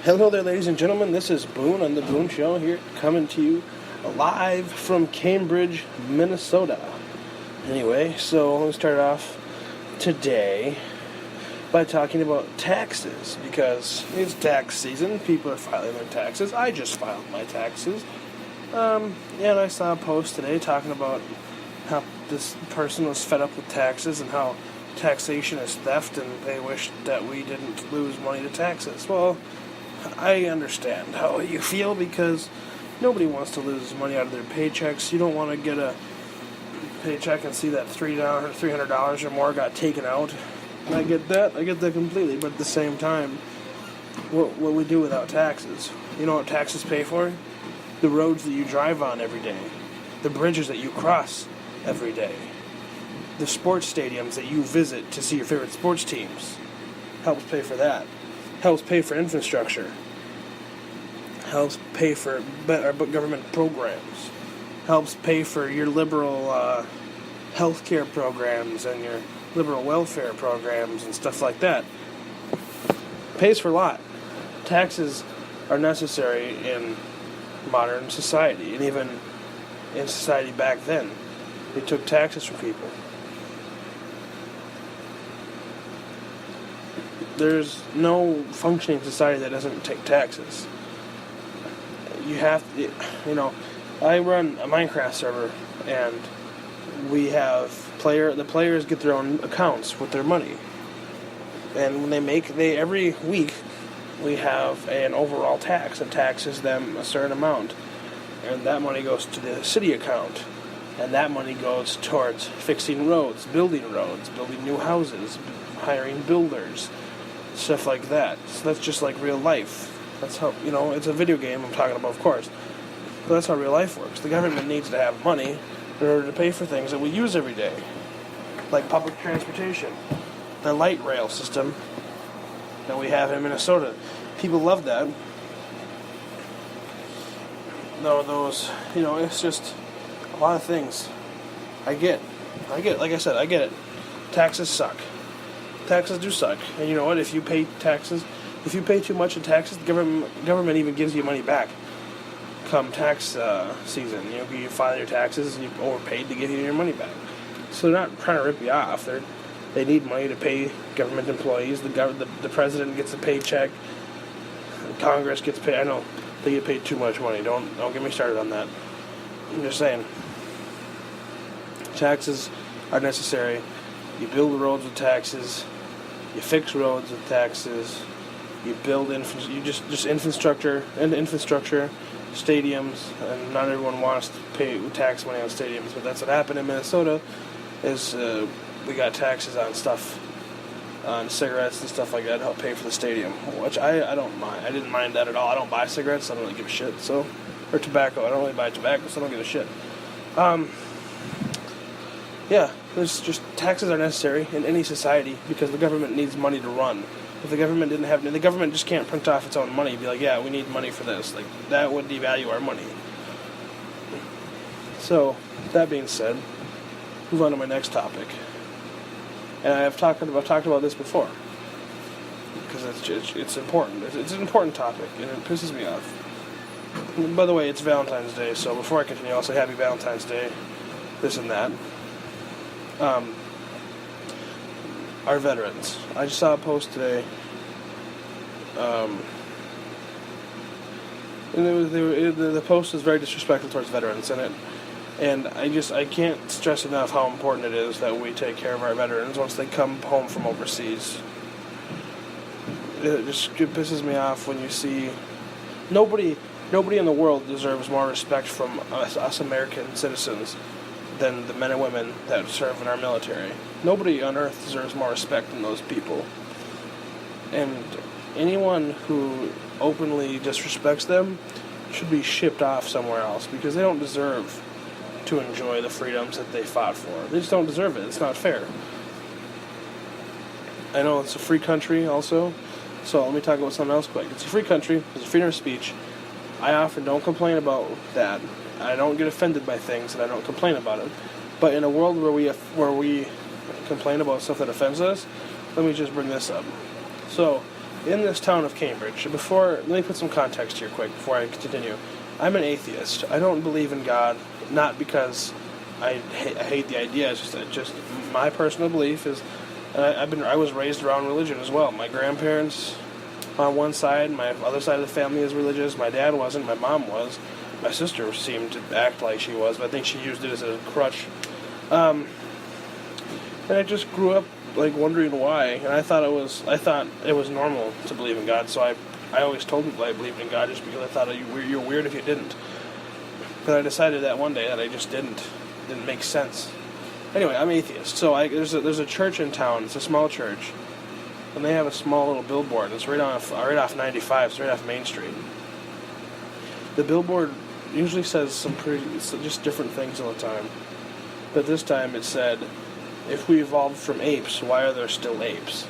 Hello there, ladies and gentlemen. This is Boone on the Boone Show here, coming to you live from Cambridge, Minnesota. Anyway, so let me start off today by talking about taxes, because it's tax season. People are filing their taxes. I just filed my taxes. And I saw a post today talking about how this person was fed up with taxes and how taxation is theft and they wish that we didn't lose money to taxes. Well, I understand how you feel, because nobody wants to lose money out of their paychecks. You don't want to get a paycheck and see that $300 or more got taken out. And I get that completely, but at the same time, what we do without taxes? You know what taxes pay for? The roads that you drive on every day, the bridges that you cross every day, the sports stadiums that you visit to see your favorite sports teams. Helps pay for that. Helps pay for infrastructure. Helps pay for better government programs. Helps pay for your liberal health care programs and your liberal welfare programs and stuff like that. Pays for a lot. Taxes are necessary in modern society, and even in society back then. They took taxes from people. There's no functioning society that doesn't take taxes. You have to, I run a Minecraft server, and we have the players get their own accounts with their money. And when every week, we have an overall tax that taxes them a certain amount. And that money goes to the city account. And that money goes towards fixing roads, building new houses, hiring builders, stuff like that. So that's just like real life. That's how, it's a video game I'm talking about, of course. But that's how real life works. The government needs to have money in order to pay for things that we use every day. Like public transportation. The light rail system that we have in Minnesota. People love that. No, it's just a lot of things. I get, like I said, I get it. Taxes suck. Taxes do suck. And you know what? If you pay too much in taxes, the government even gives you money back come tax season. You file your taxes and you overpaid to give you your money back. So they're not trying to rip you off. They need money to pay government employees. The president gets a paycheck. Congress gets paid. I know they get paid too much money. Don't get me started on that. I'm just saying. Taxes are necessary. You build roads with taxes. You fix roads with taxes. You build just infrastructure, stadiums, and not everyone wants to pay tax money on stadiums, but that's what happened in Minnesota. Is we got taxes on stuff, on cigarettes and stuff like that to help pay for the stadium, which I don't mind. I didn't mind that at all. I don't buy cigarettes, so I don't really give a shit. Or tobacco. I don't really buy tobacco, so I don't give a shit. There's just taxes are necessary in any society because the government needs money to run. If the government didn't have, the government just can't print off its own money and be like, yeah, we need money for this. Like, that would devalue our money. So, that being said, move on to my next topic. And I've talked about this before because it's important. It's an important topic, and it pisses me off. And by the way, it's Valentine's Day, so before I continue, I'll say Happy Valentine's Day, this and that. Our veterans. I just saw a post today. And the post is very disrespectful towards veterans, and I can't stress enough how important it is that we take care of our veterans once they come home from overseas. It pisses me off when you see nobody in the world deserves more respect from us American citizens than the men and women that serve in our military. Nobody on earth deserves more respect than those people. And anyone who openly disrespects them should be shipped off somewhere else because they don't deserve to enjoy the freedoms that they fought for. They just don't deserve it. It's not fair. I know it's a free country also, so let me talk about something else quick. It's a free country. There's freedom of speech. I often don't complain about that. I don't get offended by things, and I don't complain about it. But in a world where we complain about stuff that offends us, let me just bring this up. So, in this town of Cambridge, let me put some context here quick before I continue. I'm an atheist. I don't believe in God, not because I hate the idea. It's just my personal belief is, I was raised around religion as well. My grandparents on one side, my other side of the family is religious. My dad wasn't. My mom was. My sister seemed to act like she was, but I think she used it as a crutch. And I just grew up like wondering why, and I thought it was normal to believe in God. So I always told people I believed in God just because I thought you're weird if you didn't. But I decided that one day that I just didn't. Didn't make sense. Anyway, I'm atheist. So there's a church in town. It's a small church, and they have a small little billboard. It's right off 95. It's right off Main Street. The billboard usually says just different things all the time, but this time it said, "If we evolved from apes, why are there still apes?"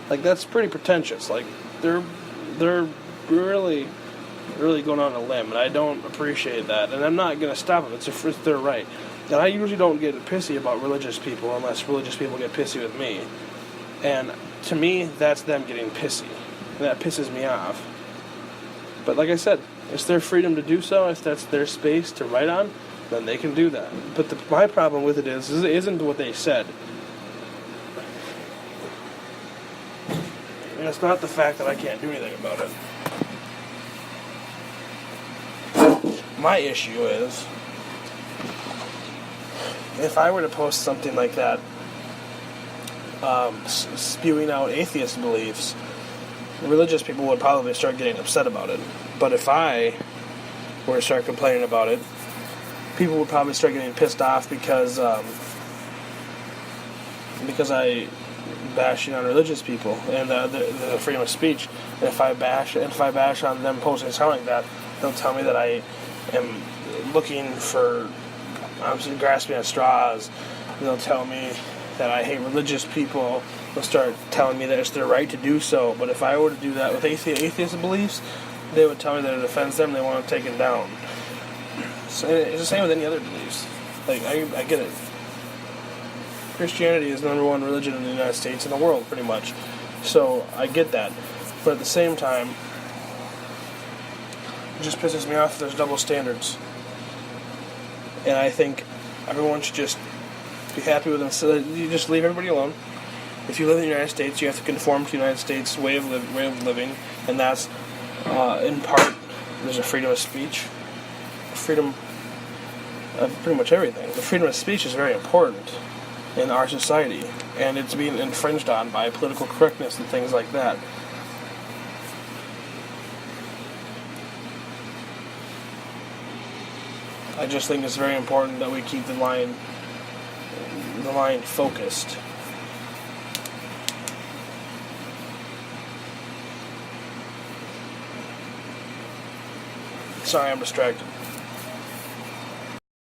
Like, that's pretty pretentious. Like, they're really going on a limb, and I don't appreciate that. And I'm not gonna stop them. It's their right. And I usually don't get pissy about religious people unless religious people get pissy with me. And to me, that's them getting pissy. And that pisses me off. But like I said, it's their freedom to do so. If that's their space to write on, then they can do that. But my problem with it isn't what they said. And it's not the fact that I can't do anything about it. My issue is, if I were to post something like that, spewing out atheist beliefs, religious people would probably start getting upset about it. But if I were to start complaining about it, people would probably start getting pissed off because I bashing on religious people and the freedom of speech. And if I bash on them posting something like that, they'll tell me that I am looking for, I'm grasping at straws. They'll tell me that I hate religious people. They'll start telling me that it's their right to do so. But if I were to do that with atheist beliefs, they would tell me that it offends them. They want it taken down. So it's the same with any other beliefs. Like, I get it. Christianity is the number one religion in the United States and the world, pretty much. So I get that. But at the same time, it just pisses me off that there's double standards. And I think everyone should just be happy with them. So you just leave everybody alone. If you live in the United States, you have to conform to the United States way of living, and that's in part there's a freedom of speech, freedom of pretty much everything. The freedom of speech is very important in our society, and it's being infringed on by political correctness and things like that. I just think it's very important that we keep the line focused. Sorry, I'm distracted.